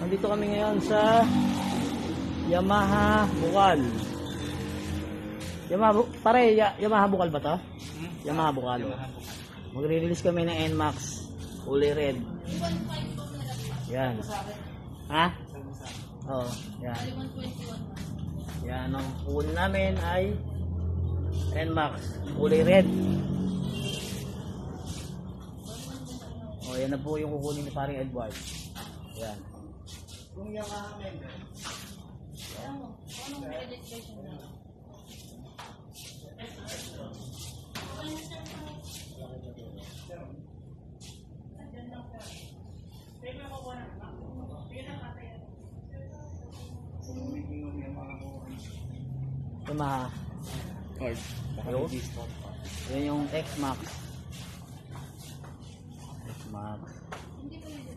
Nandito kami ngayon sa Yamaha Bukal. Yamaha Bukal ba to? Yamaha Bukal. Magre-release kami ng NMAX kulay red. Yan. Ha? Oo, yan. Yan, ang kukunin namin ay NMAX kulay red. O, yan na po yung kukunin ni paring Edward. Yan. Kung Yamaha member. Anong registration na? Yamaha. Yo. Yan yung X-Max. X-Max. Hindi ko yun.